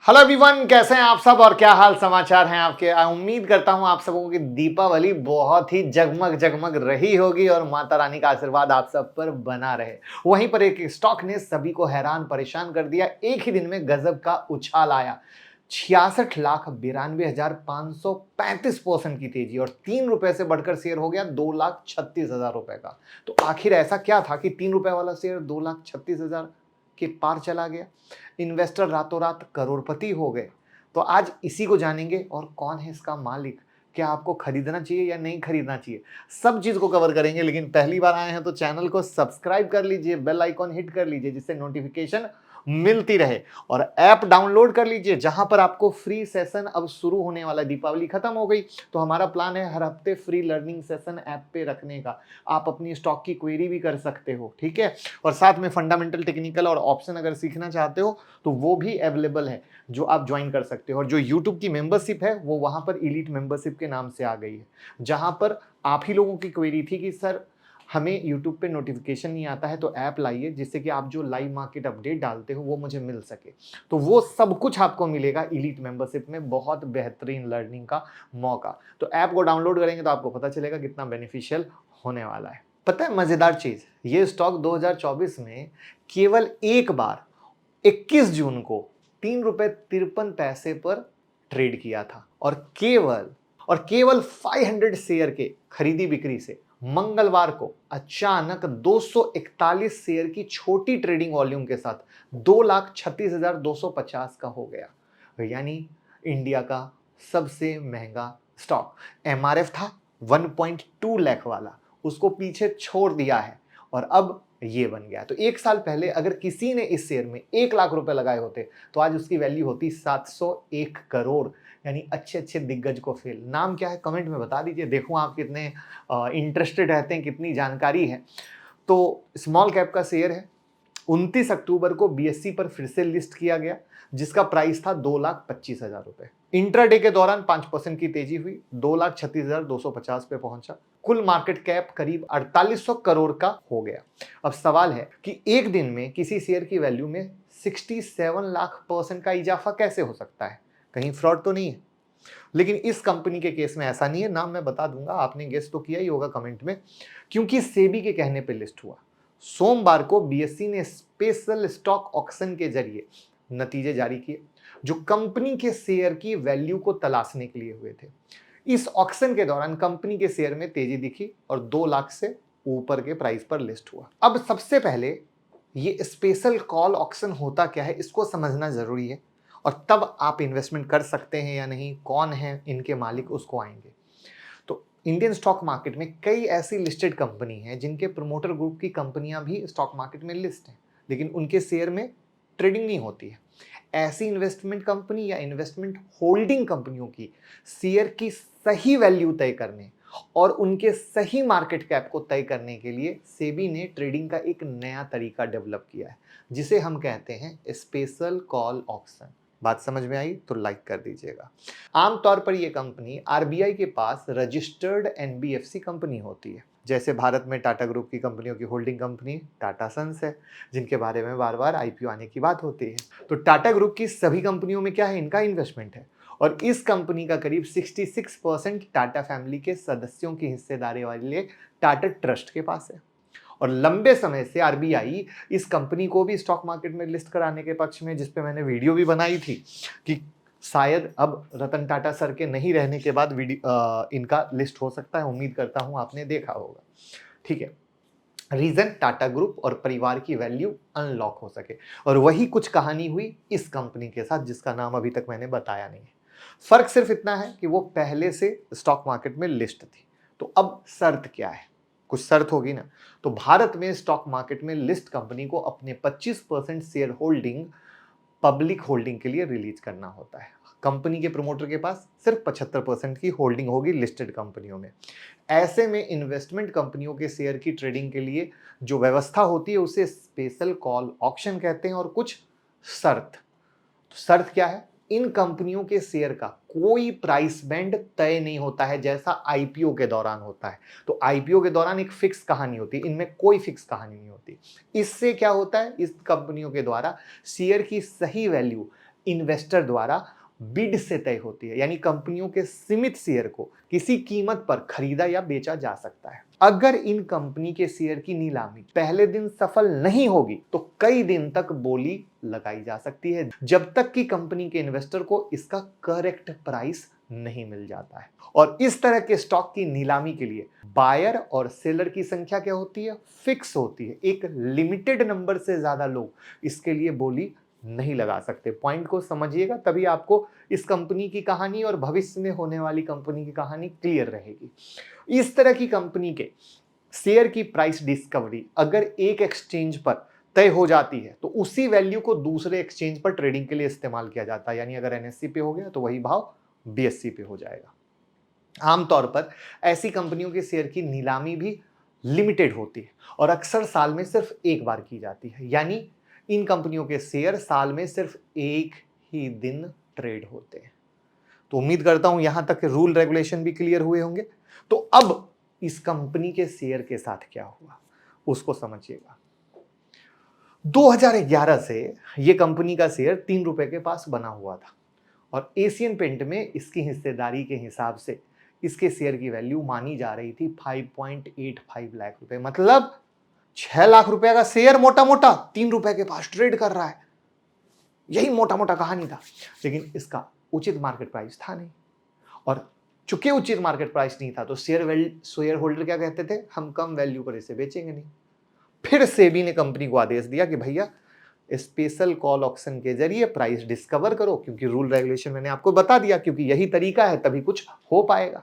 Hello everyone, कैसे हैं आप सब और क्या हाल समाचार हैं आपके। उम्मीद करता हूं आप सबों की दीपावली बहुत ही जगमग जगमग रही होगी और माता रानी का आशीर्वाद आप सब पर बना रहे। वहीं पर एक स्टॉक ने सभी को हैरान परेशान कर दिया। एक ही दिन में गजब का उछाल आया। 66,92,535% की तेजी और ₹3 से बढ़कर शेयर हो गया 2,36,000 रुपए का। तो आखिर ऐसा क्या था कि ₹3 वाला शेयर 2,36,000 के पार चला गया। इन्वेस्टर रातों रात करोड़पति हो गए। तो आज इसी को जानेंगे और कौन है इसका मालिक, क्या आपको खरीदना चाहिए या नहीं खरीदना चाहिए, सब चीज को कवर करेंगे। लेकिन पहली बार आए हैं तो चैनल को सब्सक्राइब कर लीजिए, बेल आइकॉन हिट कर लीजिए जिससे नोटिफिकेशन मिलती रहे और ऐप डाउनलोड कर लीजिए जहां पर आपको फ्री सेशन अब शुरू होने वाला है। दीपावली खत्म हो गई तो हमारा प्लान है हर हफ्ते फ्री लर्निंग सेशन ऐप पे रखने का। आप अपनी स्टॉक की क्वेरी भी कर सकते हो, ठीक है। और साथ में फंडामेंटल, टेक्निकल और ऑप्शन अगर सीखना चाहते हो तो वो भी अवेलेबल है जो आप ज्वाइन कर सकते हो। और जो यूट्यूब की मेंबरशिप है वो वहां पर इलीट मेंबरशिप के नाम से आ गई है, जहां पर आप ही लोगों की क्वेरी थी कि सर हमें यूट्यूब पे नोटिफिकेशन नहीं आता है तो ऐप लाइए जिससे कि आप जो लाइव मार्केट अपडेट डालते हो वो मुझे मिल सके। तो वो सब कुछ आपको मिलेगा इलीट मेंबरशिप में, बहुत बेहतरीन लर्निंग का मौका। तो ऐप को डाउनलोड करेंगे तो आपको पता चलेगा कितना बेनिफिशियल होने वाला है। पता है मजेदार चीज, ये स्टॉक 2024 में केवल एक बार 21 जून को ₹3.53 पर ट्रेड किया था और केवल 500 शेयर के खरीदी बिक्री से मंगलवार को अचानक 241 शेयर की छोटी ट्रेडिंग वॉल्यूम के साथ 2,36,250 का हो गया। यानी इंडिया का सबसे महंगा स्टॉक। एमआरएफ था 1.2 लाख वाला, उसको पीछे छोड़ दिया है और अब ये बन गया। तो एक साल पहले अगर किसी ने इस शेयर में 1 लाख रुपए लगाए होते तो आज उसकी वैल्यू होती 701 करोड़। यानी अच्छे अच्छे दिग्गज को फेल। नाम क्या है कमेंट में बता दीजिए, देखूं आप कितने इंटरेस्टेड रहते हैं, कितनी जानकारी है। तो स्मॉल कैप का शेयर है। 29 अक्टूबर को बीएससी पर फिर से लिस्ट किया गया जिसका प्राइस था 2,25,000 रुपए। इंट्राडे के दौरान 5% की तेजी हुई, 2,36,250 पे पहुंचा। कुल मार्केट कैप करीब 4800 करोड़ का हो गया। अब सवाल है कि एक दिन में किसी शेयर की वैल्यू में 67 लाख % का इजाफा कैसे हो सकता है। कहीं फ्रॉड तो नहीं है। लेकिन इस कंपनी के केस में ऐसा नहीं है। नाम मैं बता दूंगा, आपने गेस तो किया ही होगा कमेंट में, क्योंकि सेबी के कहने पे लिस्ट हुआ। सोमवार को बीएसई ने स्पेशल स्टॉक ऑक्शन के जरिए नतीजे जारी किए जो कंपनी के शेयर की वैल्यू को तलाशने के लिए हुए थे। इस ऑक्शन के दौरान कंपनी के शेयर में तेजी दिखी और 2 लाख से ऊपर के प्राइस पर लिस्ट हुआ। अब सबसे पहले ये स्पेशल कॉल ऑक्शन होता क्या है इसको समझना जरूरी है और तब आप इन्वेस्टमेंट कर सकते हैं या नहीं, कौन है इनके मालिक, उसको आएंगे। तो इंडियन स्टॉक मार्केट में कई ऐसी लिस्टेड कंपनी हैं जिनके प्रमोटर ग्रुप की कंपनियां भी स्टॉक मार्केट में लिस्ट हैं लेकिन उनके शेयर में ट्रेडिंग नहीं होती है। ऐसी इन्वेस्टमेंट कंपनी या इन्वेस्टमेंट होल्डिंग कंपनियों की शेयर की सही वैल्यू तय करने और उनके सही मार्केट कैप को तय करने के लिए सेबी ने ट्रेडिंग का एक नया तरीका डेवलप किया है जिसे हम कहते हैं स्पेशल कॉल ऑक्शन। बात समझ में आई तो लाइक कर दीजिएगा। आमतौर पर यह कंपनी आरबीआई के पास रजिस्टर्ड एनबीएफसी कंपनी होती है। जैसे भारत में टाटा ग्रुप की कंपनियों की होल्डिंग कंपनी टाटा सन्स है जिनके बारे में बार बार आईपीओ आने की बात होती है। तो टाटा ग्रुप की सभी कंपनियों में क्या है, इनका इन्वेस्टमेंट है और इस कंपनी का करीब 66% टाटा फैमिली के सदस्यों की हिस्सेदारी वाले टाटा ट्रस्ट के पास है। और लंबे समय से आरबीआई इस कंपनी को भी स्टॉक मार्केट में लिस्ट कराने के पक्ष में, जिस पे मैंने वीडियो भी बनाई थी कि शायद अब रतन टाटा सर के नहीं रहने के बाद इनका लिस्ट हो सकता है। उम्मीद करता हूं आपने देखा होगा, ठीक है। रीजन टाटा ग्रुप और परिवार की वैल्यू अनलॉक हो सके और वही कुछ कहानी हुई इस कंपनी के साथ जिसका नाम अभी तक मैंने बताया नहीं है। फर्क सिर्फ इतना है कि वो पहले से स्टॉक मार्केट में लिस्ट थी। तो अब शर्त क्या है, कुछ शर्त होगी ना। तो भारत में स्टॉक मार्केट में लिस्ट कंपनी को अपने 25% शेयर होल्डिंग पब्लिक होल्डिंग के लिए रिलीज करना होता है। कंपनी के प्रमोटर के पास सिर्फ 75% की होल्डिंग होगी लिस्टेड कंपनियों में। ऐसे में इन्वेस्टमेंट कंपनियों के शेयर की ट्रेडिंग के लिए जो व्यवस्था होती है उसे स्पेशल कॉल ऑक्शन कहते हैं। और कुछ शर्त, तो शर्त क्या है, इन कंपनियों के शेयर का कोई प्राइस बैंड तय नहीं होता है जैसा आईपीओ के दौरान होता है। तो आईपीओ के दौरान एक फिक्स कहानी होती है, इनमें कोई फिक्स कहानी नहीं होती। इससे क्या होता है, इस कंपनियों के द्वारा शेयर की सही वैल्यू इन्वेस्टर द्वारा बिड से तय होती है, यानी कंपनियों के सीमित शेयर को किसी कीमत पर खरीदा या बेचा जा सकता है। अगर इन कंपनी के शेयर की नीलामी पहले दिन सफल नहीं होगी तो कई दिन तक बोली लगाई जा सकती है, जब तक कि कंपनी के इन्वेस्टर को इसका करेक्ट प्राइस नहीं मिल जाता है। और इस तरह के स्टॉक की नीलामी के लिए बायर और सेलर की संख्या क्या होती है? फिक्स होती है। एक लिमिटेड नंबर से ज्यादा लोग इसके लिए बोली नहीं लगा सकते। पॉइंट को समझिएगा, तभी आपको इस कंपनी की कहानी और भविष्य में होने वाली कंपनी की कहानी क्लियर रहेगी। इस तरह की कंपनी के शेयर की प्राइस डिस्कवरी अगर एक एक्सचेंज पर तय हो जाती है तो उसी वैल्यू को दूसरे एक्सचेंज पर ट्रेडिंग के लिए इस्तेमाल किया जाता है, यानी अगर एनएससी पे हो गया तो वही भाव बीएससी पे हो जाएगा। आमतौर पर ऐसी कंपनियों के शेयर की नीलामी भी लिमिटेड होती है और अक्सर साल में सिर्फ एक बार की जाती है, यानी इन कंपनियों के शेयर साल में सिर्फ एक ही दिन ट्रेड होते हैं। तो उम्मीद करता हूं यहां तक रूल रेगुलेशन भी क्लियर हुए होंगे। तो अब इस कंपनी के शेयर के साथ क्या हुआ उसको समझिएगा। 2011 से यह कंपनी का शेयर 3 रुपए के पास बना हुआ था और एशियन पेंट में इसकी हिस्सेदारी के हिसाब से इसके शेयर की वैल्यू मानी जा रही थी 5.85 लाख रुपए, मतलब 6 लाख रुपए का शेयर मोटा मोटा 3 रुपए के पास ट्रेड कर रहा है। यही मोटा मोटा कहानी था, लेकिन इसका उचित मार्केट प्राइस था नहीं। और चूंकि उचित मार्केट प्राइस नहीं था तो शेयर होल्डर क्या कहते थे? हम कम वैल्यू पर इसे बेचेंगे नहीं। फिर सेबी ने कंपनी को आदेश दिया कि भैया स्पेशल कॉल ऑक्शन के जरिए प्राइस डिस्कवर करो, क्योंकि रूल रेगुलेशन मैंने आपको बता दिया, क्योंकि यही तरीका है तभी कुछ हो पाएगा।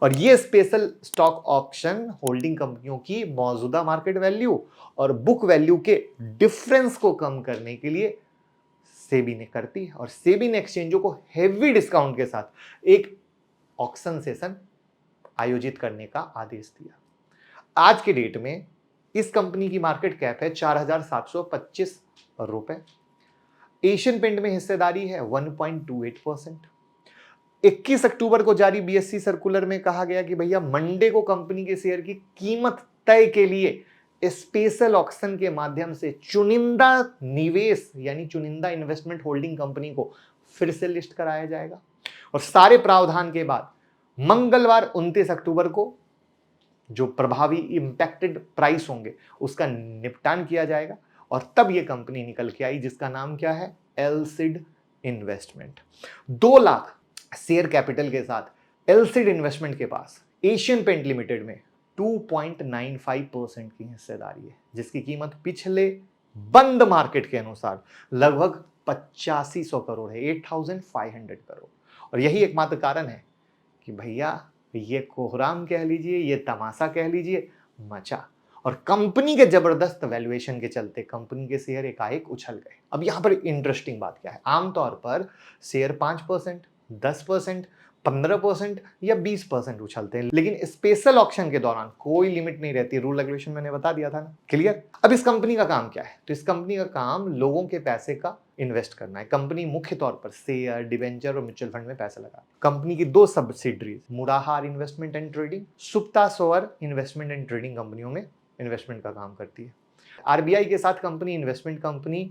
और ये स्पेशल स्टॉक ऑक्शन होल्डिंग कंपनियों की मौजूदा मार्केट वैल्यू और बुक वैल्यू के डिफरेंस को कम करने के लिए सेबी ने करती है और सेबी ने एक्सचेंजों को हेवी डिस्काउंट के साथ एक ऑक्शन सेशन आयोजित करने का आदेश दिया। आज के डेट में इस कंपनी की मार्केट कैप है 4,725 रुपए। एशियन पेंट में हिस्सेदारी है 1.28%। 21 अक्टूबर को जारी बीएससी सर्कुलर में कहा गया कि भैया मंडे को कंपनी के शेयर की कीमत तय के लिए स्पेशल ऑक्शन के माध्यम से चुनिंदा निवेश यानी चुनिंदा इन्वेस्टमेंट होल्डिंग कंपनी को फिर से लिस्ट कराया जाएगा। और सारे प्रावधान के बाद मंगलवार 29 अक्टूबर को जो प्रभावी इंपैक्टेड प्राइस होंगे उसका निपटान किया जाएगा और तब यह कंपनी निकल के आई जिसका नाम क्या है? एलसीड इन्वेस्टमेंट। 2 लाख शेयर कैपिटल के साथ एलसीड इन्वेस्टमेंट के पास एशियन पेंट लिमिटेड में 2.95% की हिस्सेदारी है, जिसकी कीमत पिछले बंद मार्केट के अनुसार लगभग 8500 करोड़ है, 8500 करोड़। और यही एकमात्र कारण है कि भैया ये कोहराम कह लीजिए, ये तमाशा कह लीजिए, मचा। और कंपनी के जबरदस्त वैल्यूएशन के चलते कंपनी के शेयर एकाएक उछल गए। अब यहां पर इंटरेस्टिंग बात क्या है? आमतौर पर शेयर 5%, 10%, 15% या 20% उछलते हैं, लेकिन स्पेशल ऑक्शन के दौरान कोई लिमिट नहीं रहती। रूल रेगुलेशन मैंने बता दिया था ना, क्लियर। अब इस कंपनी का काम क्या है? तो इस कंपनी का काम लोगों के पैसे का इन्वेस्ट करना है। कंपनी मुख्य तौर पर शेयर, डिवेंचर और म्यूचुअल फंड में पैसा लगा। कंपनी की 2 subsidiaries Murahar investment and trading, सुप्ता सोअर इन्वेस्टमेंट एंड ट्रेडिंग कंपनियों में इन्वेस्टमेंट का काम करती है। आरबीआई के साथ कंपनी इन्वेस्टमेंट कंपनी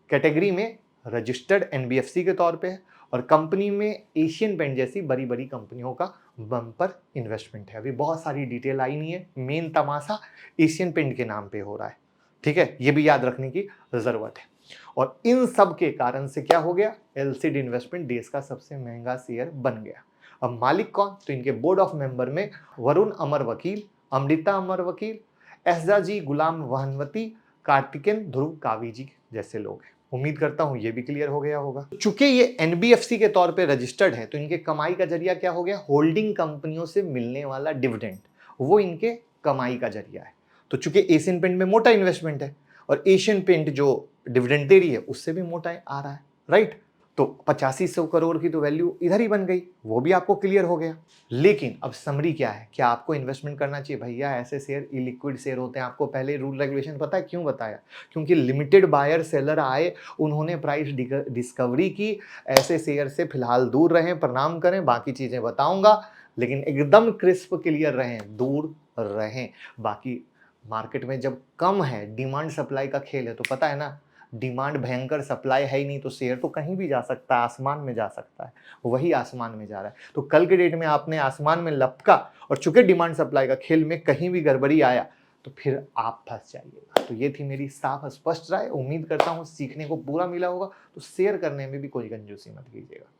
कैटेगरी में रजिस्टर्ड एनबीएफसी के तौर पे है और कंपनी में एशियन पेंट जैसी बड़ी बड़ी कंपनियों का बम्पर इन्वेस्टमेंट है। अभी बहुत सारी डिटेल आई नहीं है, मेन तमाशा एशियन पेंट के नाम पे हो रहा है, ठीक है, ये भी याद रखने की जरूरत है। और इन सब के कारण से क्या हो गया? एलसीड इन्वेस्टमेंट देश का सबसे महंगा शेयर बन गया। अब मालिक कौन? तो इनके बोर्ड ऑफ मेंबर में वरुण अमर वकील, अमृता अमर वकील, एहजाजी गुलाम वहनवती, कार्तिकेन ध्रुव कावी जी जैसे लोग हैं। उम्मीद करता हूं ये भी क्लियर हो गया होगा। चूंकि ये एनबीएफसी के तौर पे रजिस्टर्ड है तो इनके कमाई का जरिया क्या हो गया? होल्डिंग कंपनियों से मिलने वाला डिविडेंड, वो इनके कमाई का जरिया है। तो चूंकि एशियन पेंट में मोटा इन्वेस्टमेंट है और एशियन पेंट जो डिविडेंड दे रही है उससे भी मोटा आ रहा है, राइट। तो 8500 करोड़ की तो वैल्यू इधर ही बन गई, वो भी आपको क्लियर हो गया। लेकिन अब समरी क्या है? क्या आपको इन्वेस्टमेंट करना चाहिए? भैया ऐसे शेयर इलिक्विड शेयर होते हैं। आपको पहले रूल रेगुलेशन पता है क्यों बताया? क्योंकि लिमिटेड बायर सेलर आए, उन्होंने प्राइस डिस्कवरी की। ऐसे शेयर से फिलहाल दूर रहें, प्रणाम करें, बाकी चीजें बताऊंगा, लेकिन एकदम क्रिस्प क्लियर रहें, दूर रहें। बाकी मार्केट में जब कम है, डिमांड सप्लाई का खेल है, तो पता है ना, डिमांड भयंकर, सप्लाई है ही नहीं, तो शेयर तो कहीं भी जा सकता है, आसमान में जा सकता है, वही आसमान में जा रहा है। तो कल के डेट में आपने आसमान में लपका और चूंकि डिमांड सप्लाई का खेल में कहीं भी गड़बड़ी आया तो फिर आप फंस जाइएगा। तो ये थी मेरी साफ स्पष्ट राय। उम्मीद करता हूँ सीखने को पूरा मिला होगा। तो शेयर करने में भी कोई कंजूसी मत कीजिएगा।